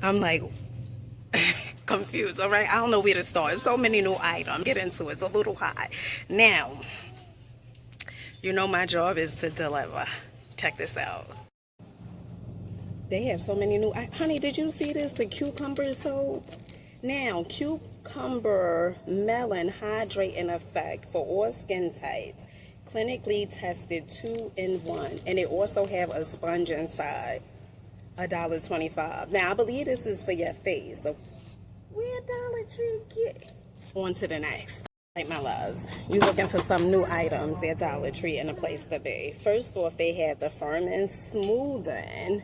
I'm like confused, all right? I don't know where to start. So many new items. Get into it. It's a little hot. Now, you know my job is to deliver. Check this out. They have so many new items. Honey, did you see this? The cucumber soap. Now, cucumber melon hydrating effect for all skin types. Clinically tested 2-in-1. And it also have a sponge inside. $1.25. Now, I believe this is for your face. So, where Dollar Tree get? On to the next. Right, my loves. You looking for some new items at Dollar Tree and a place to be. First off, they have the Firm and Smoothing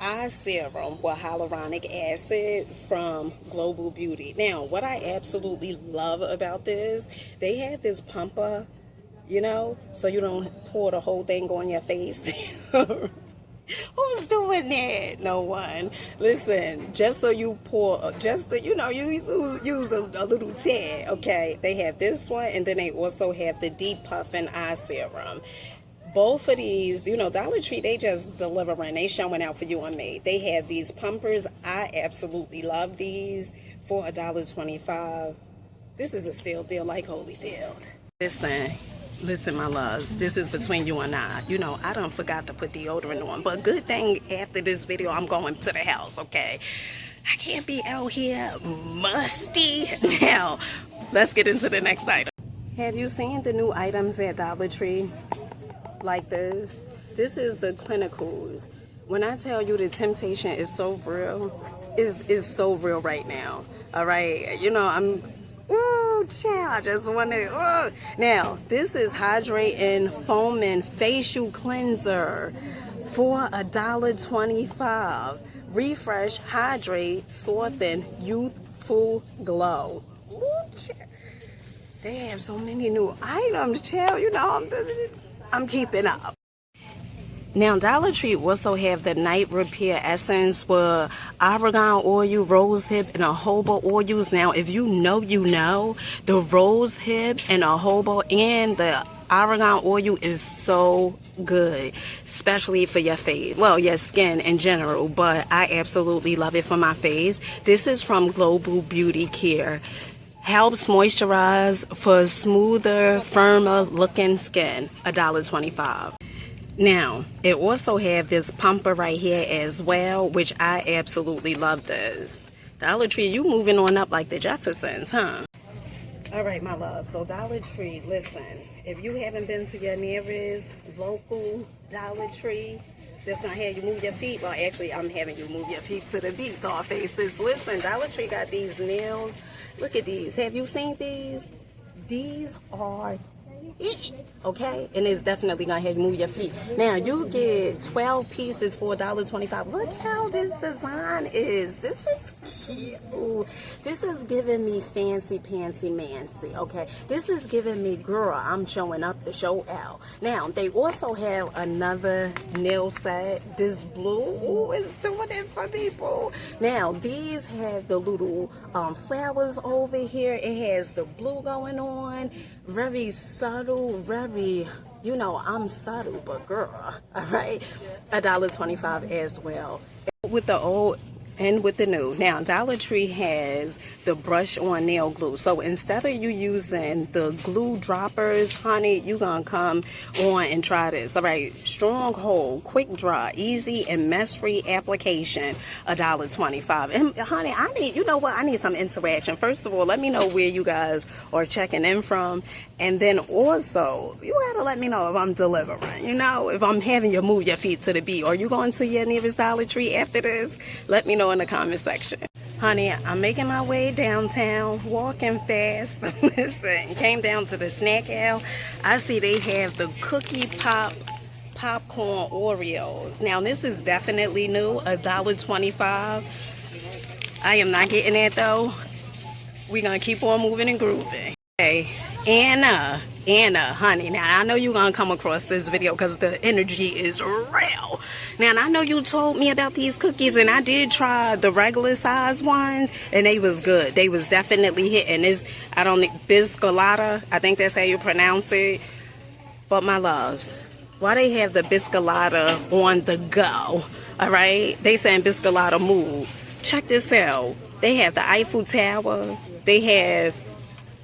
Eye Serum with hyaluronic acid from Global Beauty. Now, what I absolutely love about this, they have this pumper, you know, so you don't pour the whole thing on your face. Who's doing that? No one. Listen, just so you pour, just so, you know, you use a little tad, okay? They have this one, and then they also have the Deep Puffin Eye Serum. Both of these, you know, Dollar Tree, they just delivering. They showing out for you and me. They have these pumpers. I absolutely love these for $1.25. This is a steal deal like Holyfield. Listen, my loves, this is between you and I. You know, I done forgot to put deodorant on, but good thing after this video, I'm going to the house, okay? I can't be out here musty. Now, let's get into the next item. Have you seen the new items at Dollar Tree? Like this. This is the clinicals. When I tell you the temptation is so real, is so real right now. All right, you know, ooh, child, I just want to. Now, this is hydrating foaming facial cleanser for $1.25. Refresh, hydrate, soften, youthful glow. Ooh, child. They have so many new items, child. You know, I'm keeping up. Now, Dollar Tree also have the Night Repair Essence with argan oil, rose hip, and jojoba oils. Now, if you know, you know, the rose hip and jojoba and the argan oil is so good, especially for your face. Well, your skin in general, but I absolutely love it for my face. This is from Global Beauty Care. Helps moisturize for smoother, firmer looking skin. $1.25. Now, it also have this pumper right here as well, which I absolutely love this. Dollar Tree, you moving on up like the Jeffersons, huh? All right, my love. So Dollar Tree, listen, if you haven't been to your nearest local Dollar Tree, that's gonna have you move your feet. Well, actually, I'm having you move your feet to the beat, doll faces. Listen, Dollar Tree got these nails. Look at these. Have you seen these? These are okay, and it's definitely gonna have you move your feet. Now you get 12 pieces for $1.25. Look how this design is. This is cute. This is giving me fancy pantsy mancy. Okay, this is giving me, girl, I'm showing up to show out. Now they also have another nail set. This blue is doing it for people. Now these have the little flowers over here. It has the blue going on. Very subtle, very, you know, I'm subtle, but girl, all right, $1.25 as well. With the old and with the new. Now, Dollar Tree has the brush on nail glue. So instead of you using the glue droppers, honey, you gonna come on and try this. All right, strong hold, quick dry, easy and mess-free application, $1.25. And honey, I need, you know what, I need some interaction. First of all, let me know where you guys are checking in from. And then also, you gotta let me know if I'm delivering, you know, if I'm having you move your feet to the beat. Are you going to your nearest Dollar Tree after this? Let me know in the comment section. Honey, I'm making my way downtown, walking fast. Listen, came down to the snack aisle. I see they have the cookie popcorn Oreos. Now, this is definitely new, $1.25. I am not getting that, though. We're going to keep on moving and grooving. Okay. Anna, honey, now I know you're gonna come across this video because the energy is real. Now, I know you told me about these cookies, and I did try the regular size ones, and they was good. They was definitely hitting. This, I don't think, biscolata, I think that's how you pronounce it. But my loves, why they have the biscolata on the go? All right, they saying Biscolata move. Check this out. They have the Eiffel Tower. They have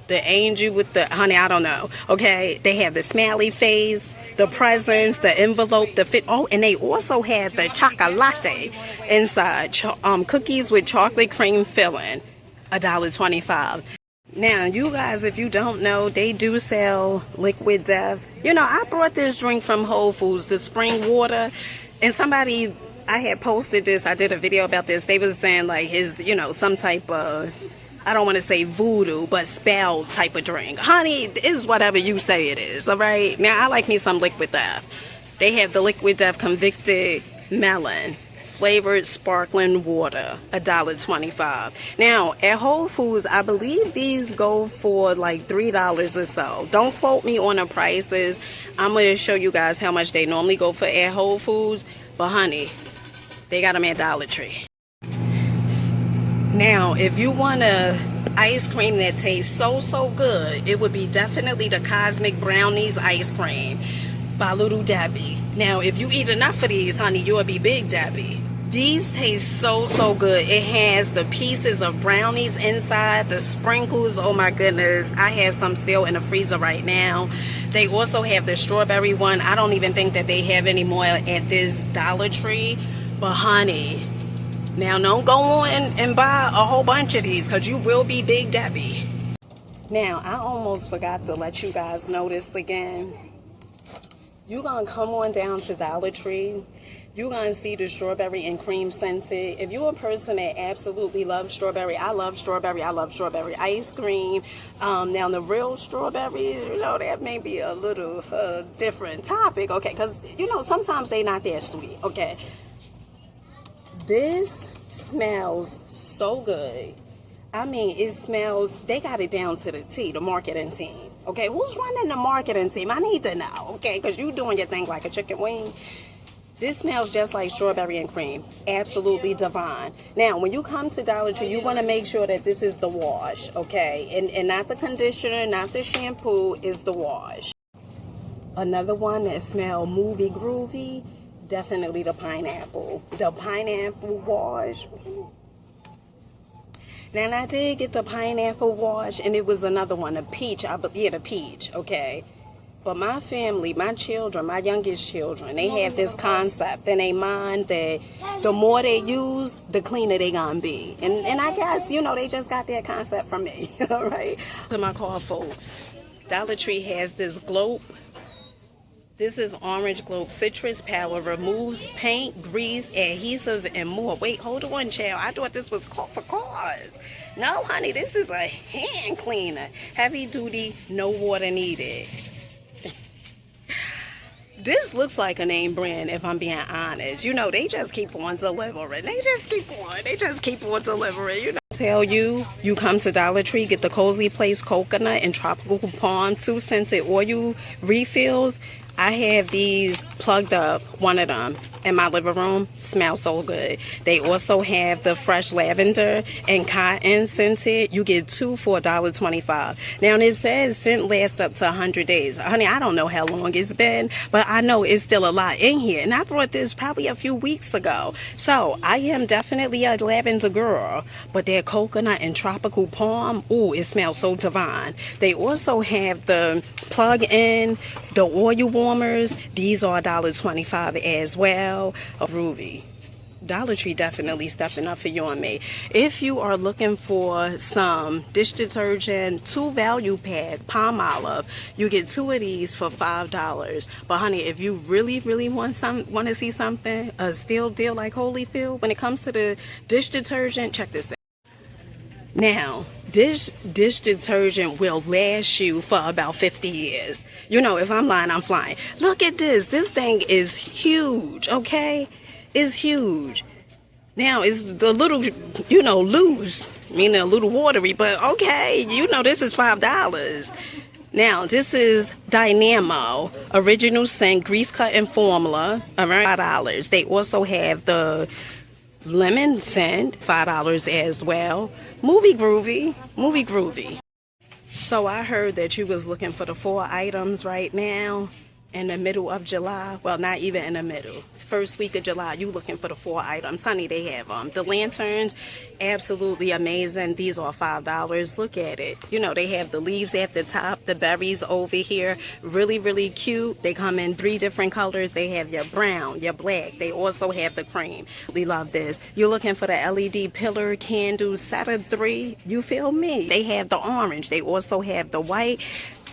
the angel with the honey. I don't know. Okay, they have the smiley face, the presents, the envelope, the fit. Oh, and they also have the chocolate inside. Cookies with chocolate cream filling. $1.25. Now, you guys, if you don't know, they do sell liquid death. You know, I brought this drink from Whole Foods, the spring water, and somebody, I had posted this, I did a video about this. They was saying like his, you know, some type of, I don't want to say voodoo, but spell type of drink. Honey, it's whatever you say it is, all right? Now, I like me some liquid death. They have the liquid death convicted melon flavored sparkling water, $1.25. Now, at Whole Foods, I believe these go for like $3 or so. Don't quote me on the prices. I'm going to show you guys how much they normally go for at Whole Foods. But honey, they got them at Dollar Tree. Now, if you want a ice cream that tastes so good, it would be definitely the Cosmic Brownies ice cream by Little Debbie. Now, if you eat enough of these, honey, you'll be Big Debbie. These taste so good. It has the pieces of brownies inside, the sprinkles. Oh my goodness. I have some still in the freezer right now. They also have the strawberry one. I don't even think that they have any more at this Dollar Tree. But honey, now don't go on and buy a whole bunch of these, because you will be Big Debbie. Now, I almost forgot to let you guys know this again. You're going to come on down to Dollar Tree. You're going to see the strawberry and cream scented. If you're a person that absolutely loves strawberry, I love strawberry ice cream. Now, the real strawberry, you know, that may be a little different topic, okay? Because, you know, sometimes they're not that sweet, okay? This smells so good. I mean, it smells, they got it down to the T, the marketing team. Okay, who's running the marketing team? I need to know, okay? Because you doing your thing like a chicken wing. This smells just like strawberry and cream. Absolutely divine. Now, when you come to Dollar Tree, you want to make sure that this is the wash, okay? And not the conditioner, not the shampoo, is the wash. Another one that smells movie groovy, definitely the pineapple. The pineapple wash. Now, I did get the pineapple wash, and it was another one, the peach. The peach, okay? But my family, my children, my youngest children, they have this concept in their mind that the more they use, the cleaner they gonna be. And I guess, you know, they just got that concept from me, all right? To my car, folks, Dollar Tree has this globe. This is Orange Globe Citrus Power. Removes paint, grease, adhesive, and more. Wait, hold on, child. I thought this was for cars. No, honey, this is a hand cleaner. Heavy duty, no water needed. This looks like a name brand, if I'm being honest. You know, they just keep on delivering. They just keep on delivering, you know. Tell you come to Dollar Tree, get the Cozy Place Coconut and Tropical Palm 2 scented oil refills. I have these plugged up, one of them, in my living room. Smells so good. They also have the fresh lavender and cotton scented. You get 2 for $1.25. Now, it says scent lasts up to 100 days. Honey, I don't know how long it's been, but I know it's still a lot in here. And I brought this probably a few weeks ago. So, I am definitely a lavender girl. But their coconut and tropical palm, ooh, it smells so divine. They also have the plug-in, the oil warmers. These are $1.25 as well. Groovy. Dollar Tree definitely stepping up for you and me. If you are looking for some dish detergent, 2 value pack palm olive, you get 2 of these for $5. But honey, if you really want to see something, a steal deal like Holyfield, when it comes to the dish detergent, check this out. Now, this dish detergent will last you for about 50 years. You know, if I'm lying, I'm flying. Look at this. This thing is huge, okay? It's huge. Now, it's a little, you know, loose, meaning a little watery, but okay, you know, this is $5. Now, this is Dynamo, original scent, grease cut and formula, around $5. They also have the lemon scent, $5 as well. Movie groovy. So I heard that you was looking for the 4 items right now. in the middle of July, well, not even in the middle, first week of July, you looking for the 4 items, honey, they have them. The lanterns, absolutely amazing. These are $5. Look at it. You know, they have the leaves at the top, the berries over here, really, really cute. They come in 3 different colors. They have your brown, your black. They also have the cream. We love this. You're looking for the LED pillar candle set of 3. You feel me? They have the orange. They also have the white.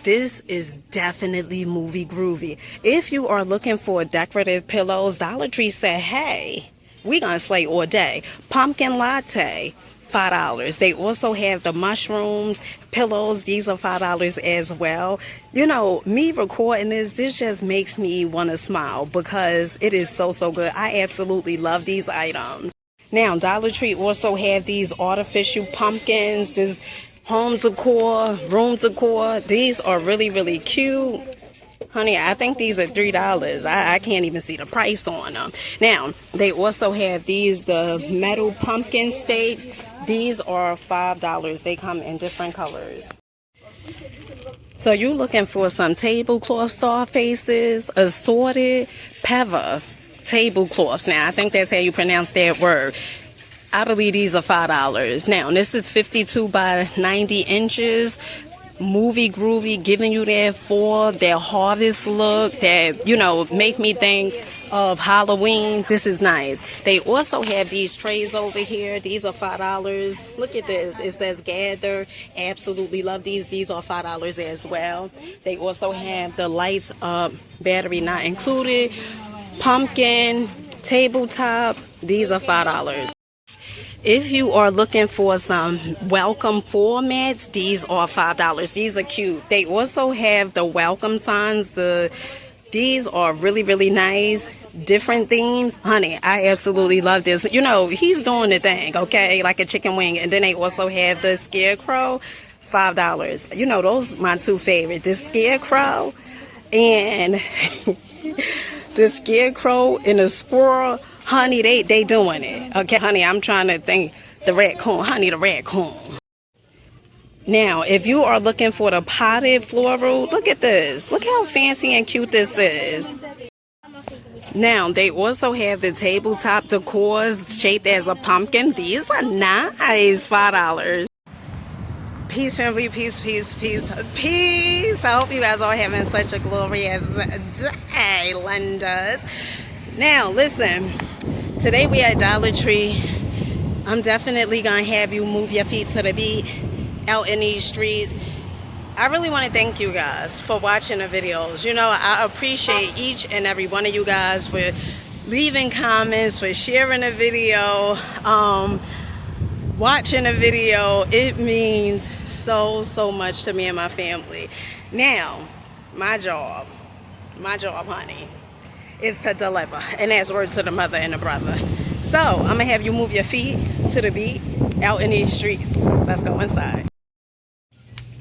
This is definitely movie groovy. If you are looking for decorative pillows, Dollar Tree said, hey, we gonna slay all day. Pumpkin latte, $5. They also have the mushrooms pillows. These are $5 as well. You know, me recording this just makes me want to smile because it is so good. I absolutely love these items. Now, Dollar Tree also have these artificial pumpkins, this home decor, room decor. These are really, really cute. Honey, I think these are $3. I can't even see the price on them. Now, they also have these, the metal pumpkin stakes. These are $5. They come in different colors. So you're looking for some tablecloth star faces, assorted peva tablecloths. Now, I think that's how you pronounce that word. I believe these are $5. Now, this is 52 by 90 inches. Movie groovy, giving you that fall, that harvest look that, you know, make me think of Halloween. This is nice. They also have these trays over here. These are $5. Look at this. It says gather. Absolutely love these. These are $5 as well. They also have the lights up, battery not included, pumpkin, tabletop. These are $5. If you are looking for some welcome formats, these are $5. These are cute. They also have the welcome signs. These are really, really nice. Different themes. Honey, I absolutely love this. You know, he's doing the thing, okay? Like a chicken wing. And then they also have the scarecrow, $5. You know, those are my 2 favorites. The scarecrow and the scarecrow and the squirrel. Honey, they doing it. Okay, honey, I'm trying to think. The raccoon. Honey, the raccoon. Now, if you are looking for the potted floral, look at this. Look how fancy and cute this is. Now, they also have the tabletop decors shaped as a pumpkin. These are nice. $5. Peace, family. Peace, peace, peace, peace. I hope you guys are having such a glorious day, Lindas. Now, listen, today we at Dollar Tree. I'm definitely going to have you move your feet to the beat out in these streets. I really want to thank you guys for watching the videos. You know, I appreciate each and every one of you guys for leaving comments, for sharing the video, watching the video. It means so much to me and my family. Now, my job, honey, is to deliver, and that's word to the mother and the brother. So I'm gonna have you move your feet to the beat out in these streets. Let's go inside.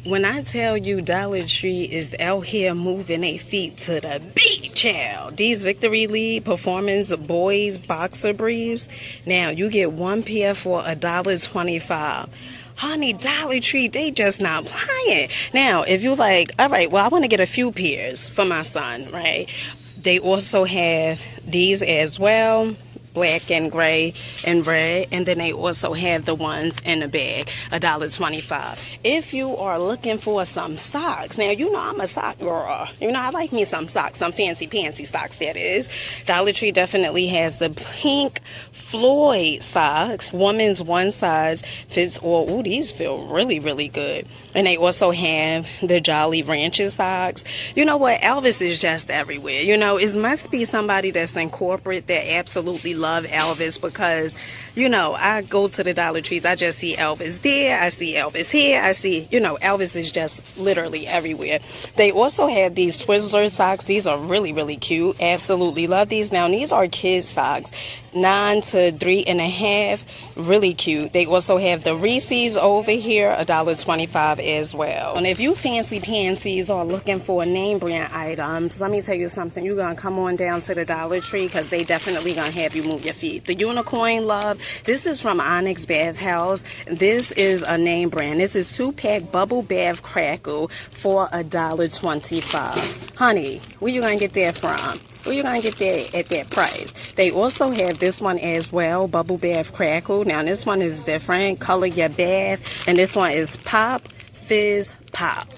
When I tell you Dollar Tree is out here moving their feet to the beat, child. These Victory League Performance Boys boxer briefs. Now you get 1 pair for $1.25. Honey, Dollar Tree, they just not playing. Now, if you like, all right, well, I want to get a few pairs for my son, right? They also have these as well, black and gray and red, and then they also have the ones in the bag, $1.25. If you are looking for some socks, now you know I'm a sock girl. You know I like me some socks, some fancy pantsy socks, that is. Dollar Tree definitely has the pink Floyd socks, woman's one size fits all. Ooh, these feel really, really good. And they also have the Jolly Rancher socks. You know what? Elvis is just everywhere. You know, it must be somebody that's in corporate that absolutely love Elvis, because, you know, I go to the Dollar Trees, I just see Elvis there, I see Elvis here, I see, you know, Elvis is just literally everywhere. They also have these Twizzler socks. These are really, really cute. Absolutely love these. Now, these are kids socks. 9 to 3.5, really cute. They also have the Reese's over here, $1.25 as well. And if you fancy pansies are looking for name brand items, let me tell you something. You're gonna come on down to the Dollar Tree because they definitely gonna have you move your feet. The unicorn love, this is from Onyx Bath House. This is a name brand. This is 2-pack bubble bath crackle for $1.25. Honey, where you gonna get that from? Where you gonna get that at that price? They also have this one as well, bubble bath crackle. Now this one is different, color your bath, and this one is pop fizz pop,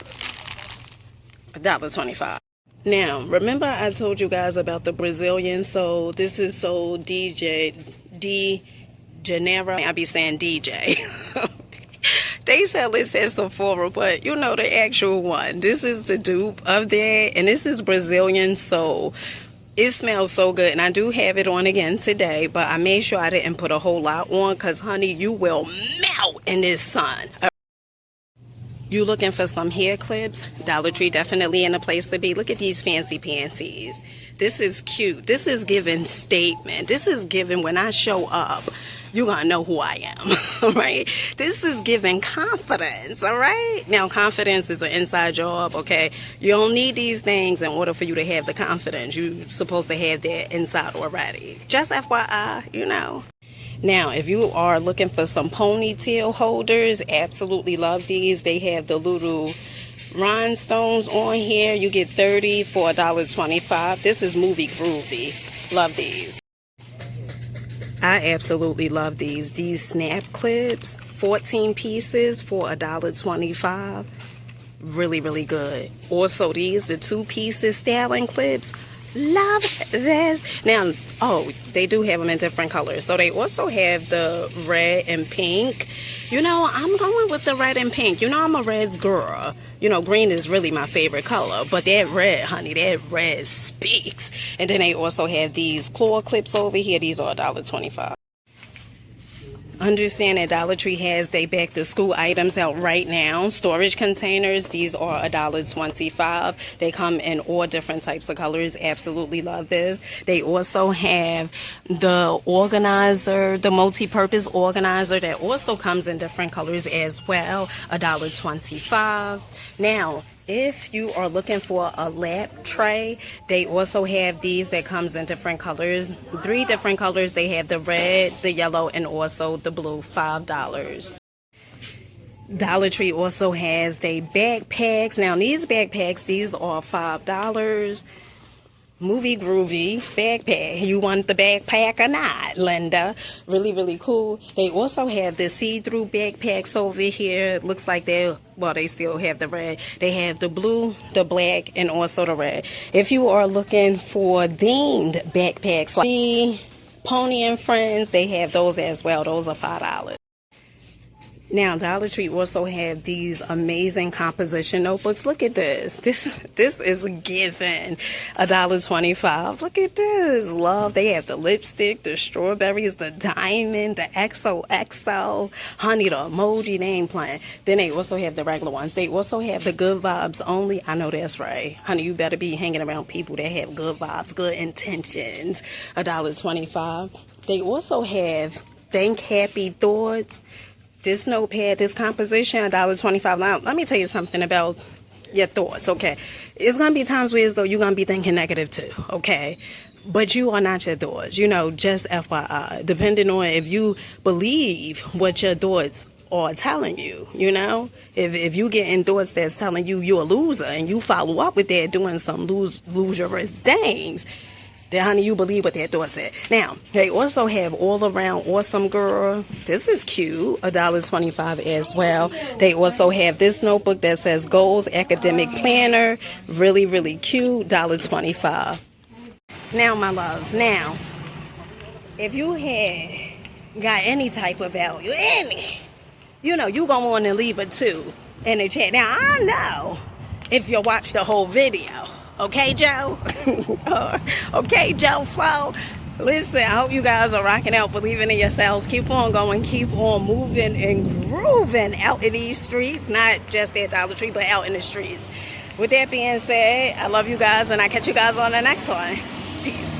$1.25. Now remember I told you guys about the Brazilian soul. This is soul D Janeiro. I be saying DJ. They sell this at Sephora, but you know the actual one. This is the dupe of that, and this is Brazilian soul. It smells so good, and I do have it on again today, but I made sure I didn't put a whole lot on because, honey, you will melt in this sun. You looking for some hair clips? Dollar Tree definitely in a place to be. Look at these fancy panties. This is cute. This is giving statement. This is giving when I show up, you're going to know who I am, all right? This is giving confidence, all right? Now, confidence is an inside job, okay? You don't need these things in order for you to have the confidence. You're supposed to have that inside already. Just FYI, you know. Now, if you are looking for some ponytail holders, absolutely love these. They have the little rhinestones on here. You get 30 for $1.25. This is movie groovy. Love these. I absolutely love these. These snap clips, 14 pieces for $1.25. Really, really good. Also, these, the 2 pieces styling clips. Love this. Now, oh, they do have them in different colors. So they also have the red and pink. You know, I'm going with the red and pink. You know, I'm a red girl. You know, green is really my favorite color. But that red, honey, that red speaks. And then they also have these claw clips over here. These are $1.25. Understand that Dollar Tree has their back to school items out right now. Storage containers, these are $1.25. They come in all different types of colors. Absolutely love this. They also have the organizer, the multi-purpose organizer that also comes in different colors as well. $1.25. Now, if you are looking for a lap tray, they also have these that comes in different colors. 3 different colors. They have the red, the yellow, and also the blue. $5. Dollar Tree also has their backpacks. Now, these backpacks, these are $5. Movie groovy backpack. You want the backpack or not, Linda? Really, really cool. They also have the see-through backpacks over here. It looks like they still have the red. They have the blue, the black, and also the red. If you are looking for themed backpacks like the Pony and Friends, they have those as well. Those are $5. Now, Dollar Tree also have these amazing composition notebooks. Look at this. This is given $1.25. Look at this. Love. They have the lipstick, the strawberries, the diamond, the XOXO, honey, the emoji name plan. Then they also have the regular ones. They also have the good vibes only. I know that's right. Honey, you better be hanging around people that have good vibes, good intentions. $1.25. They also have Think Happy Thoughts. This notepad, this composition, $1.25. Now, let me tell you something about your thoughts, okay? It's going to be times where as though you're going to be thinking negative too, okay? But you are not your thoughts, you know, just FYI. Depending on if you believe what your thoughts are telling you, you know? If you get in thoughts that's telling you you're a loser and you follow up with that doing some loserous things, then, honey, you believe what that door said. Now, they also have All Around Awesome Girl. This is cute. $1.25 as well. They also have this notebook that says Goals Academic Planner. Really, really cute. $1.25. Now, my loves. Now, if you had got any type of value, you know, you gonna want to leave a 2 in the chat. Now, I know if you watch the whole video. Okay, Joe? Okay, Joe Flo? Listen, I hope you guys are rocking out, believing in yourselves. Keep on going, keep on moving and grooving out in these streets. Not just at Dollar Tree, but out in the streets. With that being said, I love you guys, and I catch you guys on the next one. Peace.